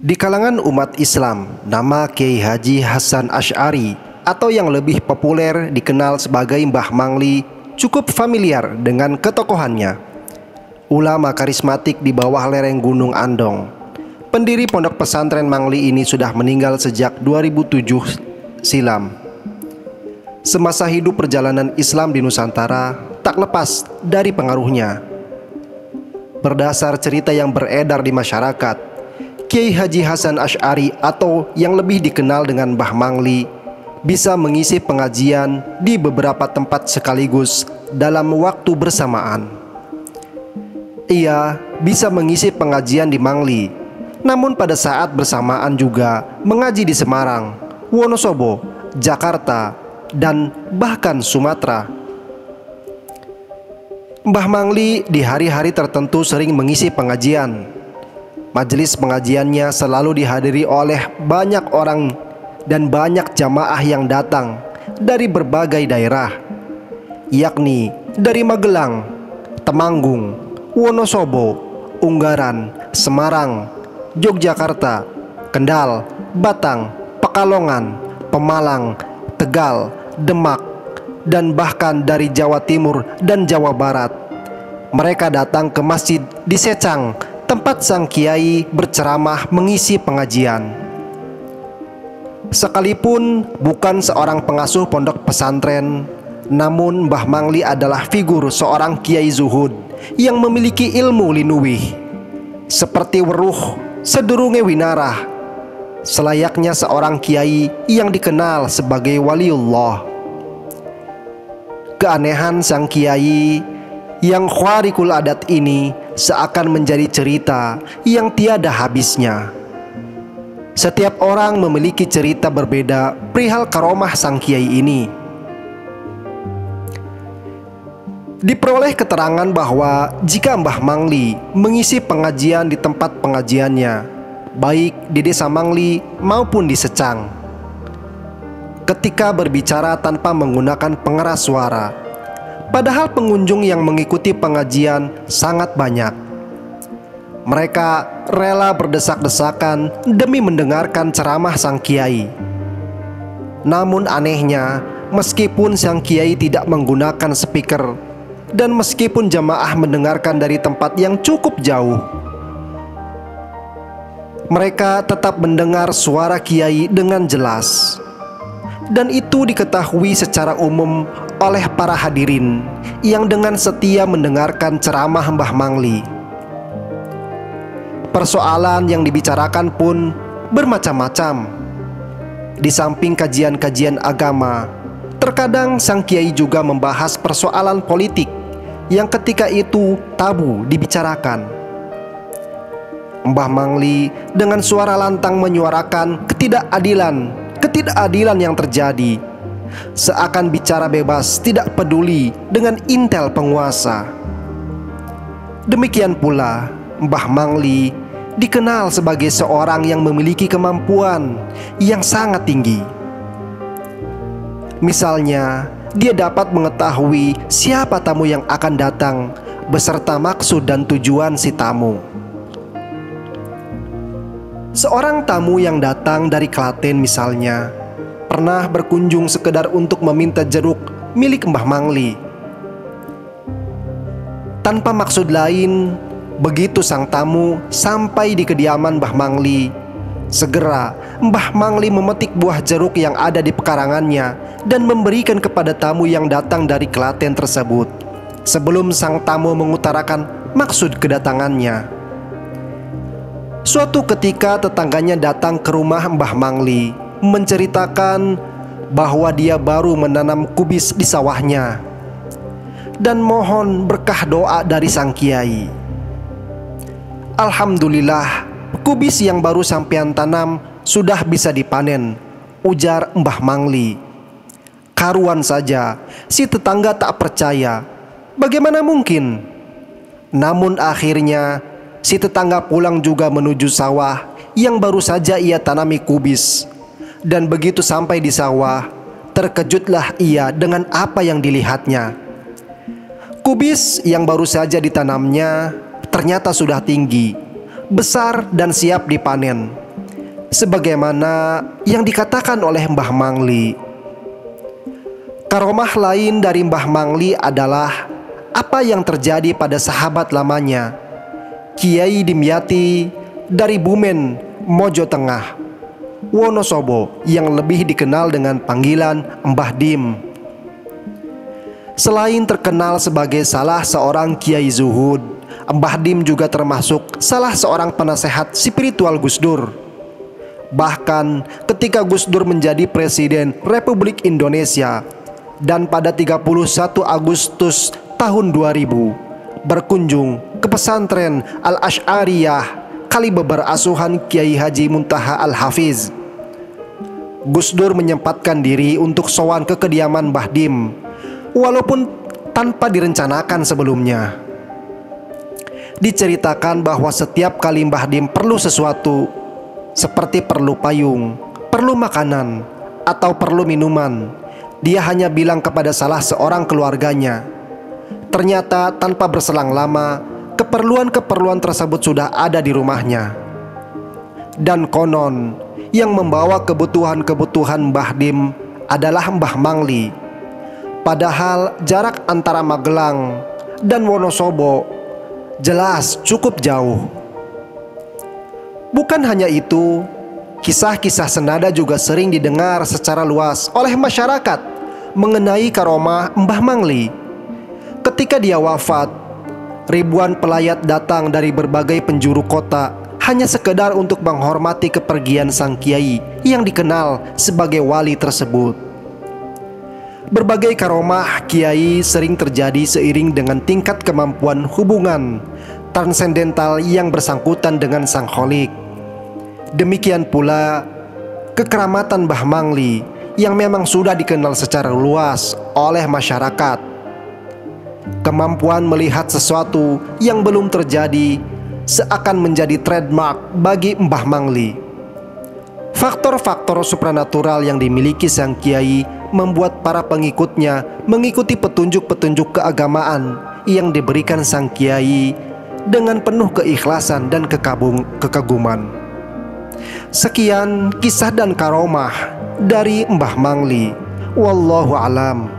Di kalangan umat Islam, nama Kiai Haji Hasan Asy'ari atau yang lebih populer dikenal sebagai Mbah Mangli cukup familiar dengan ketokohannya. Ulama karismatik di bawah lereng Gunung Andong. Pendiri pondok pesantren Mangli ini sudah meninggal sejak 2007 silam. Semasa hidup perjalanan Islam di Nusantara tak lepas dari pengaruhnya. Berdasar cerita yang beredar di masyarakat, Kiai Haji Hasan Asy'ari atau yang lebih dikenal dengan Mbah Mangli bisa mengisi pengajian di beberapa tempat sekaligus dalam waktu bersamaan. Ia bisa mengisi pengajian di Mangli, namun pada saat bersamaan juga mengaji di Semarang, Wonosobo, Jakarta, dan bahkan Sumatera. Mbah Mangli di hari-hari tertentu sering mengisi pengajian. Majelis pengajiannya selalu dihadiri oleh banyak orang dan banyak jamaah yang datang dari berbagai daerah, yakni dari Magelang, Temanggung, Wonosobo, Ungaran, Semarang, Yogyakarta, Kendal, Batang, Pekalongan, Pemalang, Tegal, Demak, dan bahkan dari Jawa Timur dan Jawa Barat. Mereka datang ke masjid di Secang, tempat sang kiai berceramah mengisi pengajian. Sekalipun bukan seorang pengasuh pondok pesantren, namun Mbah Mangli adalah figur seorang kiai zuhud yang memiliki ilmu linuwih, seperti weruh sedurunge winarah, selayaknya seorang kiai yang dikenal sebagai waliullah. Keanehan sang kiai yang khariqul adat ini seakan menjadi cerita yang tiada habisnya. Setiap orang memiliki cerita berbeda perihal karomah sang kiai ini. Diperoleh keterangan bahwa jika Mbah Mangli mengisi pengajian di tempat pengajiannya, baik di desa Mangli maupun di Secang, ketika berbicara tanpa menggunakan pengeras suara, padahal pengunjung yang mengikuti pengajian sangat banyak. Mereka rela berdesak-desakan demi mendengarkan ceramah sang kiai. Namun anehnya, meskipun sang kiai tidak menggunakan speaker dan meskipun jamaah mendengarkan dari tempat yang cukup jauh, mereka tetap mendengar suara kiai dengan jelas. Dan itu diketahui secara umum oleh para hadirin yang dengan setia mendengarkan ceramah Mbah Mangli. Persoalan yang dibicarakan pun bermacam-macam. Di samping kajian-kajian agama, terkadang sang kiai juga membahas persoalan politik yang ketika itu tabu dibicarakan. Mbah Mangli dengan suara lantang menyuarakan ketidakadilan yang terjadi, seakan bicara bebas, tidak peduli dengan intel penguasa. Demikian pula Mbah Mangli dikenal sebagai seorang yang memiliki kemampuan yang sangat tinggi. Misalnya, dia dapat mengetahui siapa tamu yang akan datang beserta maksud dan tujuan si tamu. Seorang tamu yang datang dari Klaten misalnya pernah berkunjung sekedar untuk meminta jeruk milik Mbah Mangli. Tanpa maksud lain, begitu sang tamu sampai di kediaman Mbah Mangli, segera Mbah Mangli memetik buah jeruk yang ada di pekarangannya dan memberikan kepada tamu yang datang dari Klaten tersebut, sebelum sang tamu mengutarakan maksud kedatangannya. Suatu ketika tetangganya datang ke rumah Mbah Mangli menceritakan bahwa dia baru menanam kubis di sawahnya dan mohon berkah doa dari sang kiai. Alhamdulillah, kubis yang baru sampean tanam sudah bisa dipanen, ujar Mbah Mangli. Karuan saja, si tetangga tak percaya. Bagaimana mungkin? Namun akhirnya si tetangga pulang juga menuju sawah yang baru saja ia tanami kubis. Dan begitu sampai di sawah, terkejutlah ia dengan apa yang dilihatnya. Kubis yang baru saja ditanamnya ternyata sudah tinggi, besar dan siap dipanen. sebagaimana yang dikatakan oleh Mbah Mangli. Karomah lain dari Mbah Mangli adalah apa yang terjadi pada sahabat lamanya, Kiai Dimyati dari Bumen, Mojo Tengah, Wonosobo, yang lebih dikenal dengan panggilan Mbah Dim. Selain terkenal sebagai salah seorang kiai zuhud, Mbah Dim juga termasuk salah seorang penasehat spiritual Gus Dur. Bahkan ketika Gus Dur menjadi Presiden Republik Indonesia dan pada 31 Agustus tahun 2000 berkunjung ke pesantren Al-Asy'ariyah Kalibeber asuhan Kiai Haji Muntaha Al-Hafiz, Gus Dur menyempatkan diri untuk sowan ke kediaman Mbah Dim, walaupun tanpa direncanakan sebelumnya. Diceritakan bahwa setiap kali Mbah Dim perlu sesuatu, seperti perlu payung, perlu makanan, atau perlu minuman, dia hanya bilang kepada salah seorang keluarganya. Ternyata tanpa berselang lama, keperluan-keperluan tersebut sudah ada di rumahnya. Dan konon, yang membawa kebutuhan-kebutuhan Mbah Dim adalah Mbah Mangli. Padahal jarak antara Magelang dan Wonosobo jelas cukup jauh. Bukan hanya itu, kisah-kisah senada juga sering didengar secara luas oleh masyarakat mengenai karomah Mbah Mangli. Ketika dia wafat, ribuan pelayat datang dari berbagai penjuru kota hanya sekedar untuk menghormati kepergian sang kiai yang dikenal sebagai wali tersebut. Berbagai karomah kiai sering terjadi seiring dengan tingkat kemampuan hubungan transendental yang bersangkutan dengan sang kholik. Demikian pula kekeramatan Mbah Mangli yang memang sudah dikenal secara luas oleh masyarakat. Kemampuan melihat sesuatu yang belum terjadi seakan menjadi trademark bagi Mbah Mangli. Faktor-faktor supranatural yang dimiliki sang kiai membuat para pengikutnya mengikuti petunjuk-petunjuk keagamaan yang diberikan sang kiai dengan penuh keikhlasan dan kekaguman. Sekian kisah dan karomah dari Mbah Mangli. Wallahu alam.